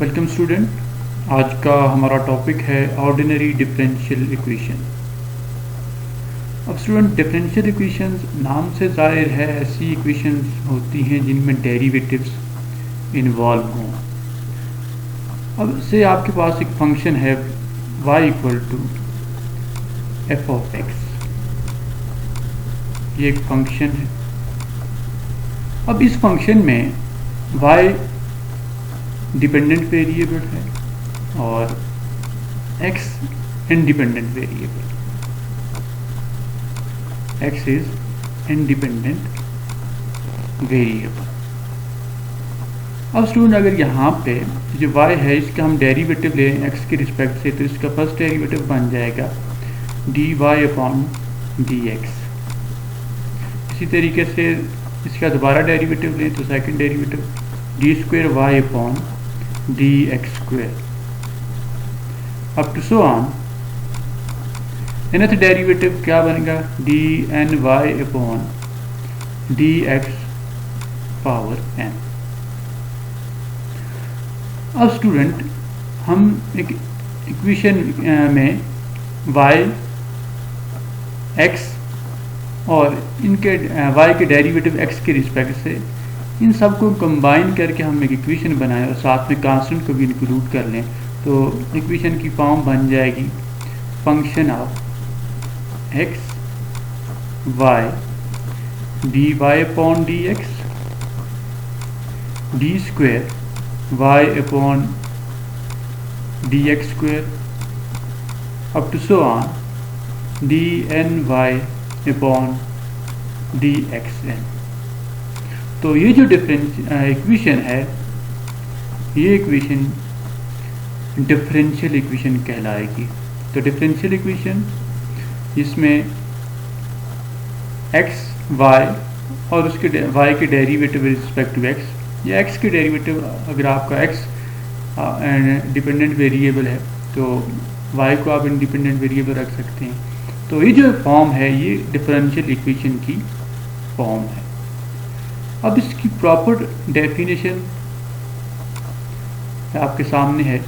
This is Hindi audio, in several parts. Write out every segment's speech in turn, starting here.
Welcome student. आज का हमारा टॉपिक है ऑर्डिनरी डिफरेंशियल इक्वेशन। अब स्टूडेंट, डिफरेंशियल इक्वेशंस नाम से जाहिर है ऐसी इक्वेशंस होती हैं जिनमें डेरिवेटिव्स इन्वॉल्व हों। अब से आपके पास एक फंक्शन है y equal to F of X, ये एक फंक्शन है। अब इस फंक्शन में y डिपेंडेंट वेरिएबल है और x independent variable. x is independent variable. अब स्टूडेंट, अगर यहाँ पे जो y है इसका हम डेरिवेटिव लें x के रिस्पेक्ट से, तो इसका फर्स्ट डेरिवेटिव बन जाएगा dy अपॉन dx। इसी तरीके से इसका दोबारा डेरिवेटिव लें तो second derivative D square Y upon D X square up to so on. nth derivative क्या बनेगा? D N Y upon D X power n। अब स्टूडेंट, हम एक इक्वेशन में y, x और इनके y के डेरिवेटिव x के रिस्पेक्ट से इन सब को कंबाइन करके हम एक इक्वेशन बनाएं और साथ में कांस्टेंट को भी इंक्लूड कर लें, तो इक्वेशन की फॉर्म बन जाएगी function of x y dy upon D X D square y upon D X square up to so on D N Y upon D X N. तो ये जो इक्वेशन है, ये इक्वेशन डिफरेंशियल इक्वेशन कहलाएगी। तो डिफरेंशियल इक्वेशन जिसमें x, y और उसके y के डेरिवेटिव रिस्पेक्ट टू x, या x के डेरिवेटिव अगर आपका x डिपेंडेंट वेरिएबल है तो y को आप इंडिपेंडेंट वेरिएबल रख सकते हैं। तो ये जो फॉर्म है ये डिफरेंशियल इक्वेशन की फॉर्म है। अब इसकी प्रॉपर डेफिनेशन आपके सामने है।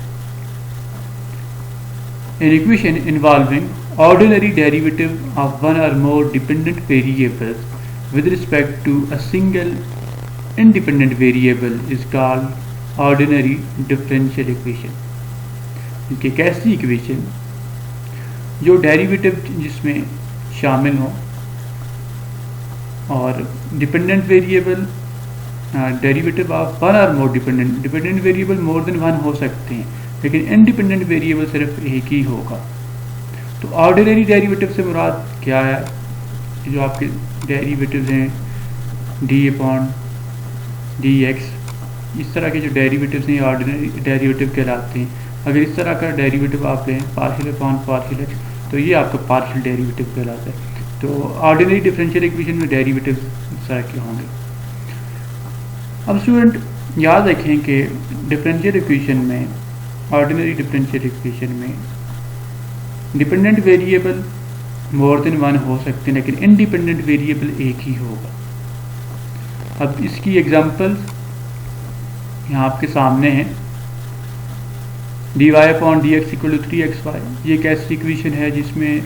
An equation involving ordinary derivative of one और more dependent variables with respect to a single independent variable is called ordinary differential equation. इनकी एक ऐसी इक्वेशन जो डेरिवेटिव जिसमें शामिल हो और dependent variable derivative of one और more dependent variable more than one हो सकते हैं, लेकिन इंडिपेंडेंट वेरिएबल सिर्फ एक ही होगा। तो ऑर्डिनरी डेरिवेटिव से मुराद क्या है? जो आपके डेरिवेटिव्स हैं डी अपॉन डी एक्स, इस तरह के जो डेरिवेटिव्स हैं ऑर्डिनरी डेरिवेटिव कहलाते हैं। अगर इस तरह का डेरिवेटिव आप लें पार्शियल अपॉन पार्शियल एक्स, तो ये आपका पार्शियल डेरिवेटिव कहलाता है। तो ऑर्डिनरी डिफरेंशियल इक्वेशन में डेरिवेटिव इस तरह के होंगे। अब स्टूडेंट याद रखें कि डिफरेंशियल इक्वेशन में, ऑर्डिनरी डिफरेंशियल इक्वेशन में dependent variable more than one हो सकते हैं, लेकिन इंडिपेंडेंट वेरिएबल एक ही होगा। अब इसकी एग्जांपल्स यहाँ आपके सामने हैं। D Y upon D X equal to 3xy, ये एक ऐसी इक्वेशन है जिसमें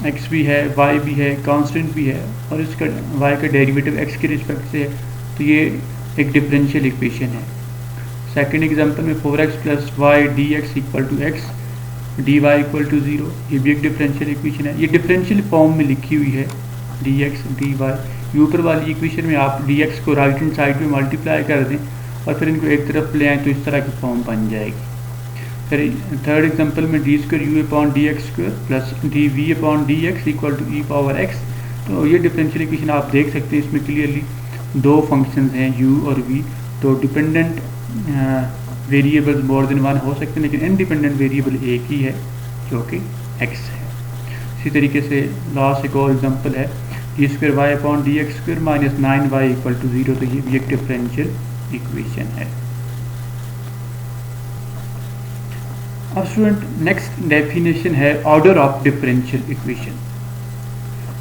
x भी है, y भी है, कांस्टेंट भी है और इसका y का डेरिवेटिव x के रिस्पेक्ट से है, तो ये एक डिफरेंशियल इक्वेशन है। सेकंड एग्जांपल में 4x plus Y D X equal to X D Y equal to 0, ये भी एक डिफरेंशियल इक्वेशन है। ये डिफरेंशियल फॉर्म में लिखी हुई है डी एक्स डी वाई। ऊपर वाली इक्वेशन में आप डी एक्स को राइट हैंड साइड में मल्टीप्लाई कर दें और फिर इनको एक तरफ ले आएँ तो इस तरह की फॉर्म बन जाएगी। फिर थर्ड एग्जांपल में D square U upon D X square plus D V upon D X equal to E power X. तो ये डिफरेंशियल इक्वेशन आप देख सकते हैं, इसमें क्लियरली दो फंक्शंस हैं u और v। तो dependent variable more than one हो सकते हैं, लेकिन इंडिपेंडेंट वेरिएबल एक ही है जो कि x है। इसी तरीके से लास्ट एक और एग्जांपल है D square Y upon D X square minus 9y equal to 0, तो ये भी एक डिफरेंशियल इक्वेशन है। अब स्टूडेंट नेक्स्ट डेफिनेशन है ऑर्डर ऑफ डिफरेंशियल इक्वेशन।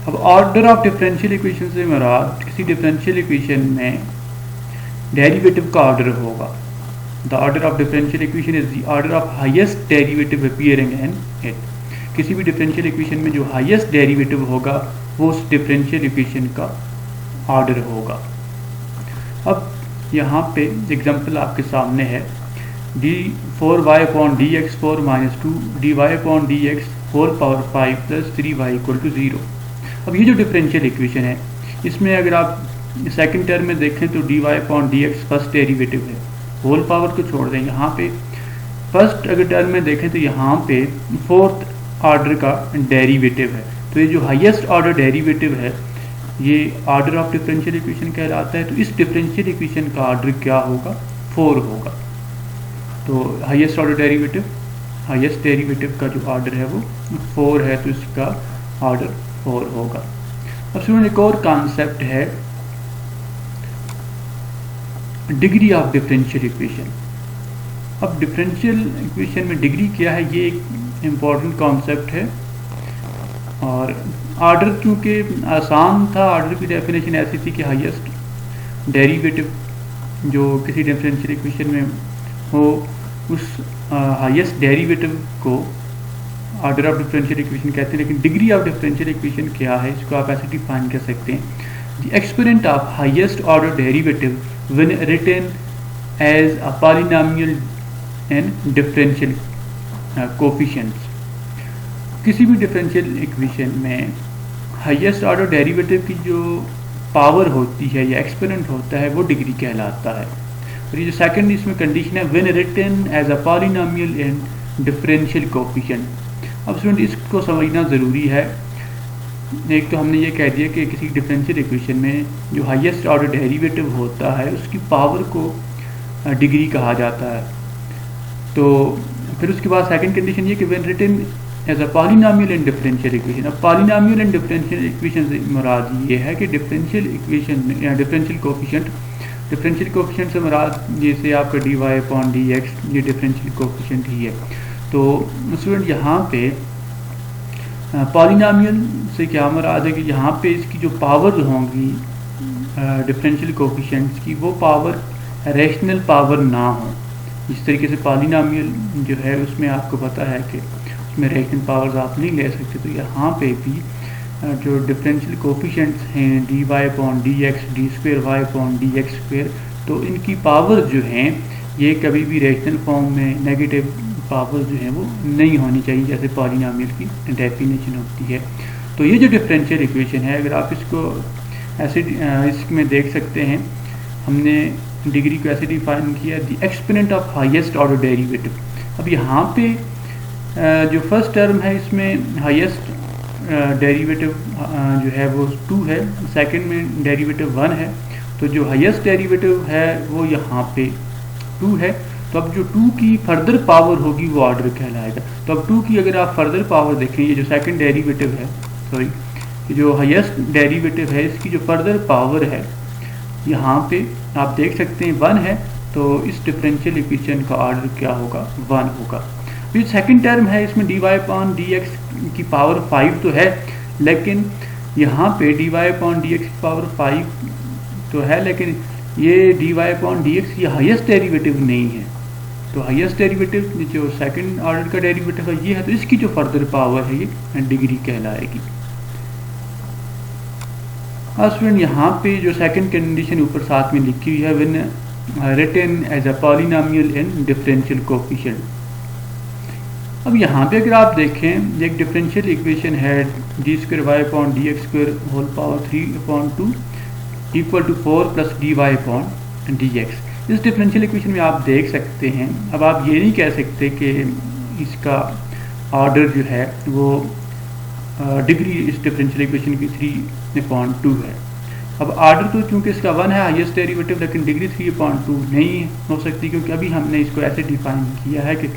अब ऑर्डर ऑफ डिफरेंशियल इक्वेशन से मुराद किसी डिफरेंशियल इक्वेशन में डेरिवेटिव का ऑर्डर होगा। The order of differential equation is the order of highest derivative appearing in it. किसी भी डिफरेंशियल इक्वेशन में जो हाईएस्ट डेरिवेटिव होगा वो उस डिफरेंशियल इक्वेशन का ऑर्डर होगा। अब यहाँ पे एग्जांपल आपके सामने है d4y upon dx 4 minus 2 dy upon dx whole power 5 plus 3y equal to 0। अब ये जो डिफरेंशियल इक्वेशन है इसमें अगर आप सेकंड टर्म में देखें तो dy upon dx first derivative है, होल पावर को छोड़ दें। यहाँ पे फर्स्ट अगर टर्म में देखें तो यहाँ पे फोर्थ ऑर्डर का डेरिवेटिव है, तो ये जो हाईएस्ट ऑर्डर डेरिवेटिव है ये ऑर्डर ऑफ डिफरेंशियल इक्वेशन कहलाता है। तो इस डिफरेंशियल इक्वेशन का ऑर्डर क्या होगा, 4 होगा। तो highest order derivative, highest derivative का जो ऑर्डर है वो 4 है, तो इसका ऑर्डर 4 होगा। अब स्टूडेंट एक और कॉन्सेप्ट है डिग्री ऑफ डिफरेंशियल इक्वेशन। अब डिफरेंशियल इक्वेशन में डिग्री क्या है, ये एक इम्पॉर्टेंट कॉन्सेप्ट है। और ऑर्डर चूँकि आसान था, ऑर्डर की डेफिनेशन ऐसी थी कि हाईएस्ट डेरिवेटिव जो किसी डिफरेंशियल इक्वेशन में हो उस हाईएस्ट डेरिवेटिव को ऑर्डर ऑफ डिफरेंशियल इक्वेशन कहते हैं। लेकिन डिग्री ऑफ डिफरेंशियल इक्वेशन क्या है, इसको आप ऐसे डिफाइन कर सकते हैं, the exponent of highest order derivative when written as a polynomial and differential coefficients. किसी भी डिफरेंशियल इक्वेशन में हाईएस्ट ऑर्डर डेरिवेटिव की जो पावर होती है या एक्सपोनेंट होता है वो डिग्री कहलाता है। और ये जो सेकंड इसमें कंडीशन है when written as a polynomial and differential coefficient. अब स्टूडेंट इसको समझना ज़रूरी है। एक तो हमने ये कह दिया कि किसी डिफरेंशियल इक्वेशन में जो हाईएस्ट ऑर्डर डेरिवेटिव होता है उसकी पावर को डिग्री कहा जाता है। तो फिर उसके बाद सेकंड कंडीशन ये कि when written as a polynomial and differential equation. अब पॉलिनोमियल एंड डिफरेंशियल इक्वेशन से मुराद ये है कि डिफरेंशियल इक्वेशन या डिफरेंशियल कोफिशिएंट से मुराद जैसे आपका dy अपॉन dx ये डिफरेंशियल कोफिशिएंट ही है। तो स्टूडेंट यहाँ पे पॉलिनोमियल से क्या मुराद है कि यहाँ पे इसकी जो पावर होंगी डिफरेंशियल कोफिशिएंट्स की वो पावर रैशनल पावर ना हो। इस तरीके से पॉलिनोमियल जो है उसमें आपको पता है कि में रैशनल पावर्स आप नहीं ले सकते। तो यहाँ पे भी जो डिफरेंशियल कोफिशिएंट्स हैं dy upon dx D square Y upon dx square, तो इनकी पावर जो हैं ये कभी भी रैशनल फॉर्म में नेगेटिव पावर जो है वो नहीं होनी चाहिए जैसे पॉलिनोमियल की डेफिनेशन होती है। तो ये जो डिफरेंशियल इक्वेशन है अगर आप इसको ऐसे इसमें देख सकते हैं, हमने डिग्री को ऐसे डिफाइन किया the exponent of highest order derivative. अब यहाँ पे जो फर्स्ट टर्म है इसमें हाईएस्ट डेरिवेटिव जो है वो 2 है, सेकंड में डेरिवेटिव 1 है। तो जो हाईएस्ट डेरिवेटिव है वो यहाँ पे 2 है। तो अब जो 2 की फर्दर पावर होगी वो ऑर्डर कहलाएगा। तो अब 2 की अगर आप फर्दर पावर देखें, ये जो सेकंड डेरिवेटिव है, सॉरी जो हाईएस्ट डेरिवेटिव है इसकी जो फर्दर पावर है यहाँ पे आप देख सकते हैं 1 है। तो इस डिफरेंशियल इक्वेशन का ऑर्डर क्या होगा, 1 होगा। जो सेकंड टर्म है इसमें dy अपॉन dx की पावर 5 तो है, लेकिन यहाँ पे dy अपॉन dx की पावर 5 तो है, लेकिन ये dy अपॉन dx ये हाईएस्ट डेरिवेटिव नहीं है। तो हाईएस्ट डेरिवेटिव जो सेकंड ऑर्डर का डेरिवेटिव है ये है, तो इसकी जो फर्दर पावर है ये डिग्री कहलाएगी। स्टूडेंट यहाँ पे जो सेकंड कंडीशन ऊपर साथ में लिखी हुई है when written as a polynomial and differential coefficient. अब यहाँ पे अगर आप देखें एक डिफरेंशियल इक्वेशन है D square Y upon D X square whole power 3 upon 2 equal to 4 plus D Y upon D X. इस डिफरेंशियल इक्वेशन में आप देख सकते हैं, अब आप ये नहीं कह सकते कि इसका ऑर्डर जो है वो डिग्री इस डिफरेंशियल इक्वेशन की 3/2 है। अब ऑर्डर तो चूंकि इसका 1 है हाईएस्ट डेरिवेटिव, लेकिन डिग्री 3/2 नहीं हो सकती क्योंकि अभी हमने इसको ऐसे डिफाइन किया है कि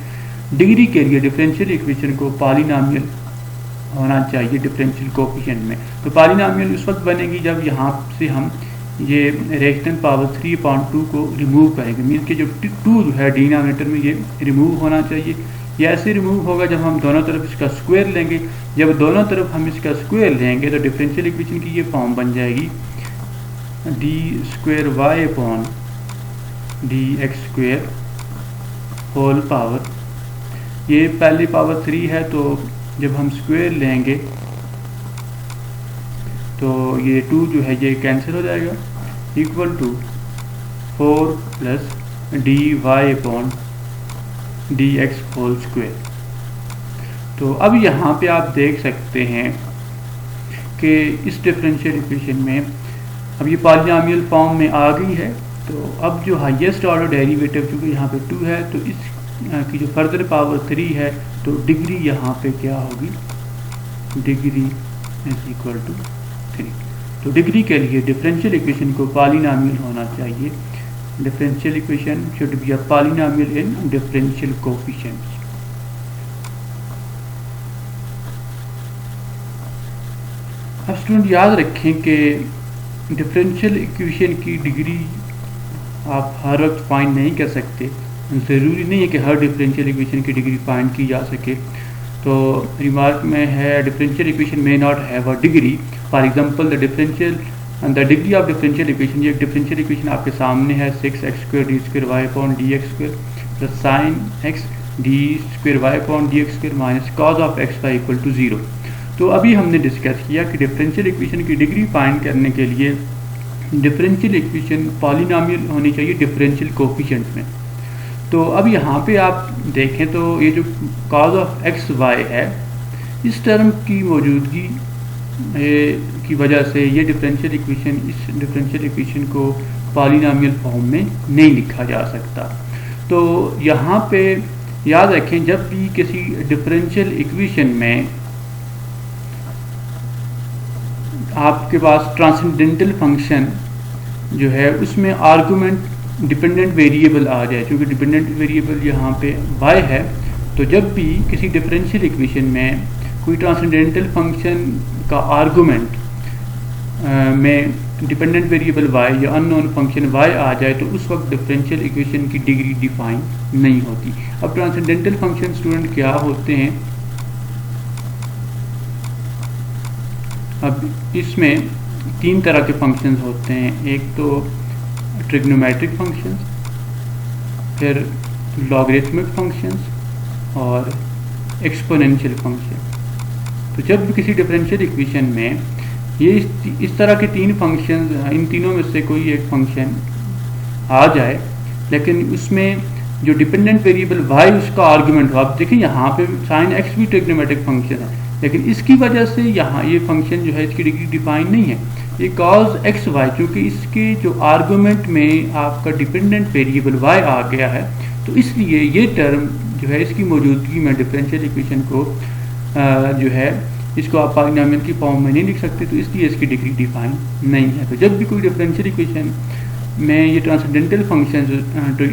डिग्री के लिए डिफरेंशियल इक्वेशन को पॉलिनोमियल होना चाहिए डिफरेंशियल कोफिशिएंट में। तो पॉलिनोमियल उस वक्त बनेगी जब यहाँ से हम ये रैशनल पावर 3/2 को रिमूव करेंगे। मीन कि जो 2 जो है डिनोमिनेटर में ये रिमूव होना चाहिए। ये ऐसे रिमूव होगा जब हम दोनों तरफ इसका स्क्वायर लेंगे। जब दोनों तरफ हम इसका स्क्वायर लेंगे तो डिफरेंशियल इक्वेशन की ये फॉर्म बन जाएगी D square Y upon D X square whole power, ये पहली पावर 3 है, तो जब हम स्क्वायर लेंगे तो ये 2 जो है ये कैंसिल हो जाएगा, equal to 4 plus D Y upon D x whole square. तो अब यहाँ पे आप देख सकते हैं कि इस डिफरेंशियल इक्वेशन में अब ये पॉलिनॉमियल फॉर्म में आ गई है। तो अब जो हाईएस्ट ऑर्डर डेरिवेटिव चूँकि यहाँ पे 2 है, तो इस की जो फर्दर पावर 3 है, तो डिग्री यहाँ पे क्या होगी, डिग्री इज इक्वल टू 3। तो डिग्री के लिए डिफरेंशियल इक्वेशन को पॉलिनॉमियल होना चाहिए। Differential equation should be a polynomial in differential coefficients. अब स्टूडेंट याद रखें कि डिफरेंशियल इक्वेशन की डिग्री आप हर वक्त फाइंड नहीं कर सकते। ज़रूरी नहीं है कि हर डिफरेंशियल इक्वेशन की डिग्री फाइंड की जा सके। तो रिमार्क में है differential equation may not have a degree. For example the degree of differential equation, ये डिफरेंशियल इक्वेशन आपके सामने है 6x² D square Y upon D X square plus sine X D square Y upon D X square minus cos of X Y equal to 0। तो अभी हमने डिस्कस किया कि डिफरेंशियल इक्वेशन की डिग्री फाइंड करने के लिए डिफरेंशियल इक्वेशन पॉलिनॉमियल होनी चाहिए डिफरेंशियल कोएफिशिएंट्स में। तो अब यहाँ पे आप देखें तो ये जो कॉज ऑफ एक्स वाई है, इस टर्म की मौजूदगी की वजह से ये डिफरेंशियल इक्वेशन को पॉलिनॉमियल फॉर्म में नहीं लिखा जा सकता। तो यहाँ पे याद रखें, जब भी किसी डिफरेंशियल इक्वेशन में आपके पास ट्रांसेंडेंटल फंक्शन जो है उसमें आर्गुमेंट डिपेंडेंट वेरिएबल आ जाए, क्योंकि डिपेंडेंट वेरिएबल यहाँ पे y है, तो जब भी किसी डिफरेंशियल इक्वेशन में कोई ट्रांसेंडेंटल फंक्शन का आर्गुमेंट में डिपेंडेंट वेरिएबल y या अननोन फंक्शन y आ जाए, तो उस वक्त डिफरेंशियल इक्वेशन की डिग्री डिफाइन नहीं होती। अब ट्रांसेंडेंटल फंक्शन स्टूडेंट क्या होते हैं? अब इसमें 3 तरह के फंक्शंस होते हैं। एक तो ट्रिग्नोमेट्रिक फंक्शंस, फिर लॉगरिथमिक फंक्शंस और एक्सपोनेंशियल फंक्शन। तो जब भी किसी डिफरेंशियल इक्वेशन में ये इस तरह के 3 फंक्शंस, इन तीनों में से कोई एक फंक्शन आ जाए, लेकिन उसमें जो डिपेंडेंट वेरिएबल y उसका आर्गुमेंट हो, आप देखें यहाँ पे साइन एक्स भी ट्रिग्नोमेट्रिक फंक्शन है, लेकिन इसकी वजह से यहाँ ये फंक्शन जो है इसकी डिग्री डिफाइन नहीं है। ये कॉज एक्स वाई, क्योंकि इसके जो आर्गुमेंट में आपका डिपेंडेंट वेरिएबल y आ गया है, तो इसलिए ये टर्म जो है इसकी मौजूदगी में डिफरेंशियल इक्वेशन को जो है इसको आप पॉलिनॉमियल की फॉर्म में नहीं लिख सकते, तो इसलिए इसकी डिग्री डिफाइन नहीं है। तो जब भी कोई डिफरेंशियल इक्वेशन में ये ट्रांसेंडेंटल फंक्शन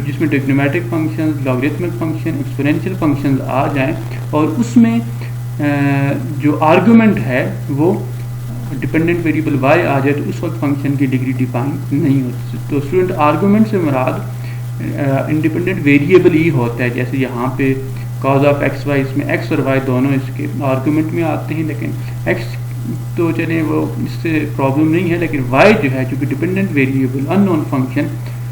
जिसमें trigonometric function, logarithmic function, exponential function आ जाएं और उसमें जो आर्गुमेंट है वो डिपेंडेंट वेरिएबल y आ जाए, तो उस वक्त फंक्शन की डिग्री डिफाइन नहीं होती। तो स्टूडेंट आर्गुमेंट से मुराद इंडिपेंडेंट वेरिएबल ही होता है। जैसे यहाँ पे कॉज ऑफ एक्स वाई, इसमें x और y दोनों इसके आर्गुमेंट में आते हैं, लेकिन x तो चले वो इससे प्रॉब्लम नहीं है, लेकिन y जो है चूँकि डिपेंडेंट वेरिएबल अननोन फंक्शन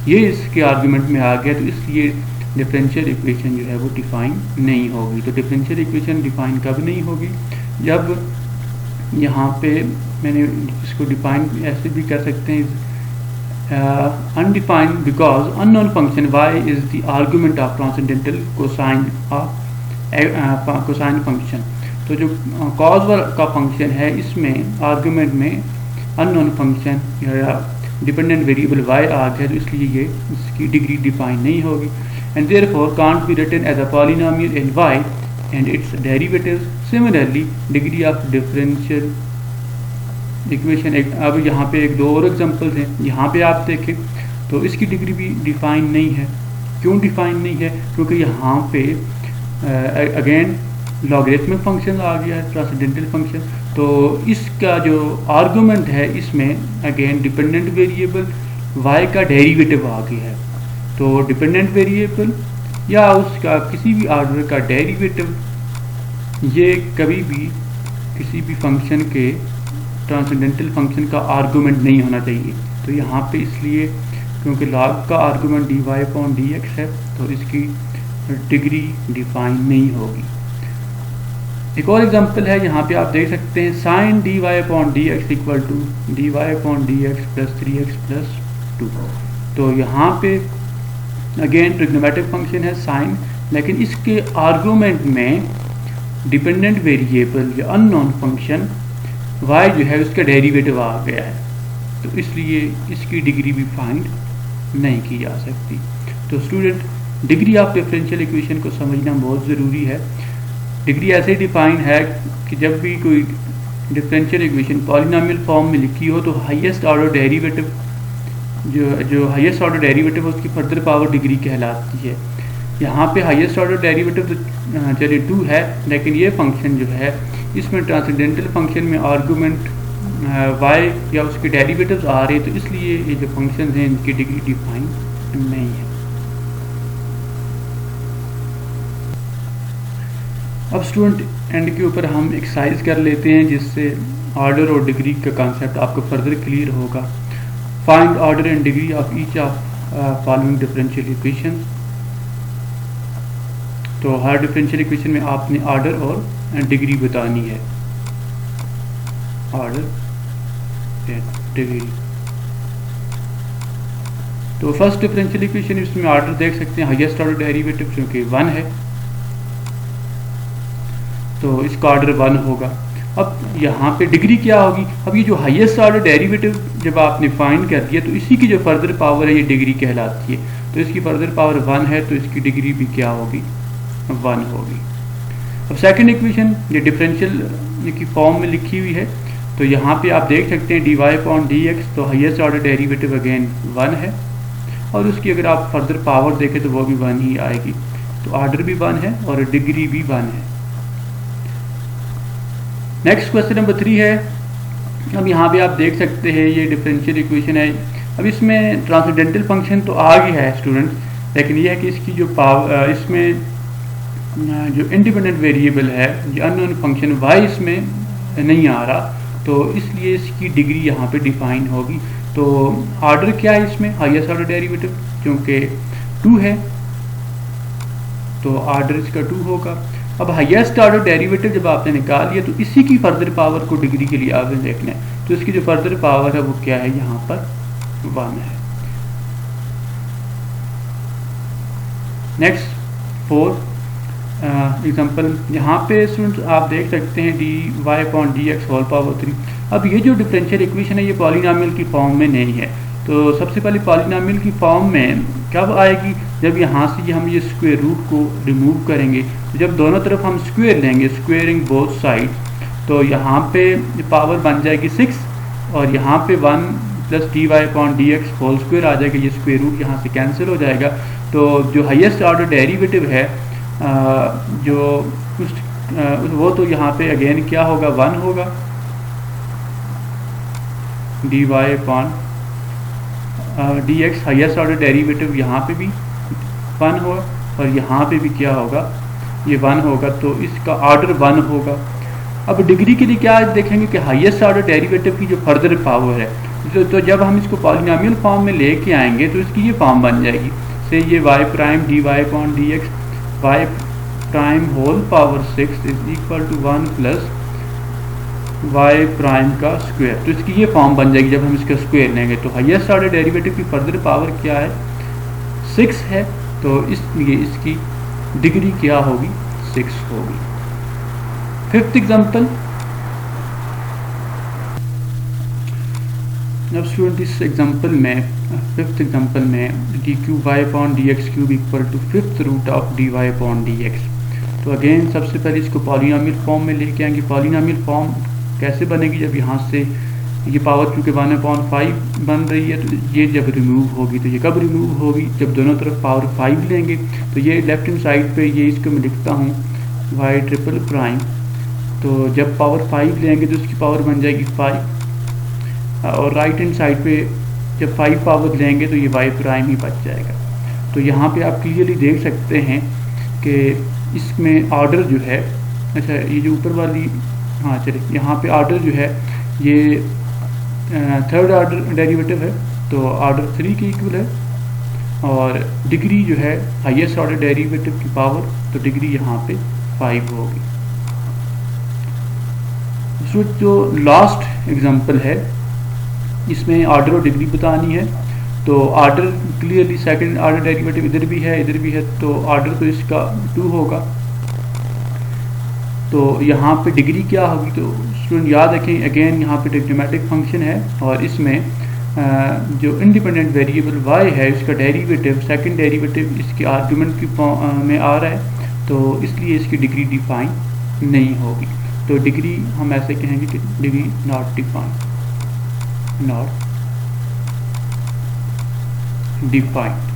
ये इसके आर्गुमेंट में आ गया, तो इसलिए डिफरेंशियल इक्वेशन जो है वो डिफाइन नहीं होगी। तो डिफरेंशियल इक्वेशन डिफाइन कब नहीं होगी? जब यहाँ पे मैंने इसको डिफाइन ऐसे भी कर सकते हैं, undefined because unknown function y is the argument of transcendental cosine function. तो जो कॉज का फंक्शन है इसमें आर्गुमेंट में अननोन फंक्शन या डिपेंडेंट वेरिएबल y आ गया, तो इसलिए ये इसकी डिग्री डिफाइन नहीं होगी। and therefore can't be written as a polynomial in y and its derivatives. Similarly, degree of differential equation, अब यहाँ पे 1-2 और एग्जांपल्स हैं। यहाँ पे आप देखें तो इसकी डिग्री भी डिफाइन नहीं है। क्यों डिफाइन नहीं है? क्योंकि यहाँ पे अगेन लॉगरिथमिक फंक्शन आ गया है, ट्रांसेंडेंटल फंक्शन, तो इसका जो आर्गुमेंट है इसमें अगेन डिपेंडेंट वेरिएबल y का डेरिवेटिव आ गया है। तो डिपेंडेंट वेरिएबल या उसका किसी भी ऑर्डर का डेरिवेटिव ये कभी भी किसी भी फंक्शन के ट्रांसेंडेंटल फंक्शन का आर्गुमेंट नहीं होना चाहिए। तो यहाँ पे इसलिए क्योंकि लॉग का आर्गुमेंट dy अपॉन dx है, तो इसकी डिग्री डिफाइन नहीं होगी। एक और एग्जांपल है, यहाँ पे आप देख सकते हैं sine dy upon D X equal to dy upon D X plus 3x plus 2। तो यहाँ पे अगेन ट्रिग्नोमेट्रिक फंक्शन है साइन, लेकिन इसके आर्गूमेंट में डिपेंडेंट वेरिएबल या अननोन फंक्शन y जो है उसका डेरिवेटिव आ गया है, तो इसलिए इसकी डिग्री भी फाइंड नहीं की जा सकती। तो student, degree of differential equation को समझना बहुत ज़रूरी है। डिग्री ऐसे डिफाइन है कि जब भी कोई डिफरेंशियल इक्वेशन पॉलिनोमियल फॉर्म में लिखी हो तो हाईएस्ट ऑर्डर डेरिवेटिव जो हाईएस्ट ऑर्डर डेरिवेटिव है उसकी फर्दर पावर डिग्री कहलाती है। यहाँ पे हाईएस्ट ऑर्डर डेरिवेटिव तो चलिए 2 है, लेकिन ये फंक्शन जो है इसमें ट्रांसेंडेंटल फंक्शन में आर्गूमेंट y या उसके डेरिवेटिव्स आ रहे हैं, तो इसलिए ये जो फंक्शन हैं इनकी डिग्री डिफाइन नहीं है। अब स्टूडेंट एंड के ऊपर हम एक्सरसाइज कर लेते हैं जिससे ऑर्डर और डिग्री का कॉन्सेप्ट आपको फर्दर क्लियर होगा। Find order and degree of each of following differential equation. तो हर डिफरेंशियल इक्वेशन में आपने ऑर्डर और डिग्री बतानी है, ऑर्डर डिग्री। तो फर्स्ट डिफरेंशियल इक्वेशन इसमें ऑर्डर देख सकते हैं हाईएस्ट ऑर्डर डेरिवेटिव जो कि 1 है, तो इसका ऑर्डर 1 होगा। अब यहाँ पे डिग्री क्या होगी, अब ये जो हाईएस्ट ऑर्डर डेरिवेटिव जब आपने फाइंड कर दिया तो इसी की जो फर्दर पावर है ये डिग्री कहलाती है। तो इसकी फर्दर पावर 1 है, तो इसकी डिग्री भी क्या होगी, 1 होगी। अब सेकंड इक्वेशन ये डिफरेंशियल की फॉर्म में लिखी हुई है, तो यहाँ पे आप देख सकते हैं dy अपॉन डी एक्स, तो हाईएस्ट ऑर्डर डेरिवेटिव अगेन 1 है, और उसकी अगर आप फर्दर पावर देखें तो वो भी 1 ही आएगी। तो ऑर्डर भी 1 है और डिग्री भी 1 है। नेक्स्ट क्वेश्चन नंबर 3 है। अब यहाँ पे आप देख सकते हैं ये डिफरेंशियल इक्वेशन है। अब इसमें ट्रांसेंडेंटल फंक्शन तो आ गया है स्टूडेंट, लेकिन ये है कि इसकी जो पावर इसमें जो इंडिपेंडेंट वेरिएबल है जो अननोन फंक्शन y इसमें नहीं आ रहा, तो इसलिए इसकी डिग्री यहाँ पे डिफाइन होगी। तो ऑर्डर क्या है इसमें, हाईएस्ट ऑर्डर डेरिवेटिव क्योंकि 2 है, तो ऑर्डर इसका 2 होगा। अब हाईएस्ट ऑर्डर डेरिवेटिव जब आपने निकाल लिया तो इसी की फर्दर पावर को डिग्री के लिए आपने देखना है, तो इसकी जो फर्दर पावर है वो क्या है, यहाँ पर 1 है। नेक्स्ट 4 एग्जाम्पल, यहाँ पे स्टूडेंट्स आप देख सकते हैं dy upon D x whole power 3। अब ये जो डिफरेंशियल इक्वेशन है ये पॉलिनोमियल की फॉर्म में नहीं है, तो सबसे पहले पॉलिनोमियल की फॉर्म में कब आएगी, जब यहाँ से हम ये स्क्वायर रूट को रिमूव करेंगे। तो जब दोनों तरफ हम स्क्वायर लेंगे, स्क्वायरिंग बोथ साइड, तो यहाँ पे पावर बन जाएगी 6 और यहाँ पे 1 plus dy upon D x whole square आ जाएगा, ये स्क्वायर रूट यहाँ से कैंसिल हो जाएगा। तो जो हाईएस्ट ऑर्डर डेरिवेटिव है वो तो यहाँ पे अगेन क्या होगा, 1 होगा। dy upon D x highest order derivative यहाँ पे भी 1 होगा और यहाँ पे भी क्या होगा, ये 1 होगा, तो इसका ऑर्डर 1 होगा। अब डिग्री के लिए क्या देखेंगे कि हाईएस्ट ऑर्डर डेरिवेटिव की जो फर्दर पावर है, तो जब हम इसको पॉलिनोमियल फॉर्म में लेके आएंगे तो इसकी ये फॉर्म बन जाएगी, से ये y prime dy upon D X y prime whole power 6 is equal to 1 plus y prime का स्क्वायर। तो इसकी ये फॉर्म बन जाएगी जब हम इसका स्क्वायर लेंगे। तो हाईएस्ट ऑर्डर डेरिवेटिव की फर्दर पावर क्या है, 6 है, तो इसलिए इसकी डिग्री क्या होगी, 6 होगी। फिफ्थ एग्जांपल, अब स्टूडेंट इस एग्जांपल में फिफ्थ एग्जांपल में D cube Y upon D X cube equal to fifth root of D Y upon D X. तो अगेन सबसे पहले इसको पॉलिनोमियल फॉर्म में लेके आएंगे। पॉलिनोमियल फॉर्म कैसे बनेगी, जब यहाँ से ये पावर क्योंकि 1/5 बन रही है, तो ये जब रिमूव होगी, तो ये कब रिमूव होगी, जब दोनों तरफ पावर 5 लेंगे। तो ये लेफ्ट हैंड साइड पे ये इसको मैं लिखता हूँ y ट्रिपल प्राइम, तो जब पावर 5 लेंगे तो इसकी पावर बन जाएगी 5, और राइट हैंड साइड पे जब 5 पावर लेंगे तो ये y प्राइम ही बच जाएगा। तो यहाँ पे आप क्लियरली देख सकते हैं कि इसमें ऑर्डर जो है, अच्छा ये जो ऊपर वाली, हाँ चलिए यहाँ पे ऑर्डर जो है ये थर्ड ऑर्डर डेरिवेटिव है, तो ऑर्डर 3 के इक्वल है, और डिग्री जो है हाईएस्ट ऑर्डर डेरिवेटिव की पावर, तो डिग्री यहाँ पे 5 होगी। सो जो लास्ट एग्जांपल है इसमें ऑर्डर और डिग्री बतानी है। तो order clearly second order derivative इधर भी है इधर भी है, तो ऑर्डर तो इसका 2 होगा। तो यहाँ पे डिग्री क्या होगी, तो स्टूडेंट याद रखें अगेन यहाँ पे ट्रिग्नोमेट्रिक फंक्शन है और इसमें जो इंडिपेंडेंट वेरिएबल y है इसका डेरिवेटिव सेकंड डेरिवेटिव इसके आर्गुमेंट की में आ रहा है, तो इसलिए इसकी डिग्री डिफाइन नहीं होगी। तो डिग्री हम ऐसे कहेंगे कि degree not defined, not defined.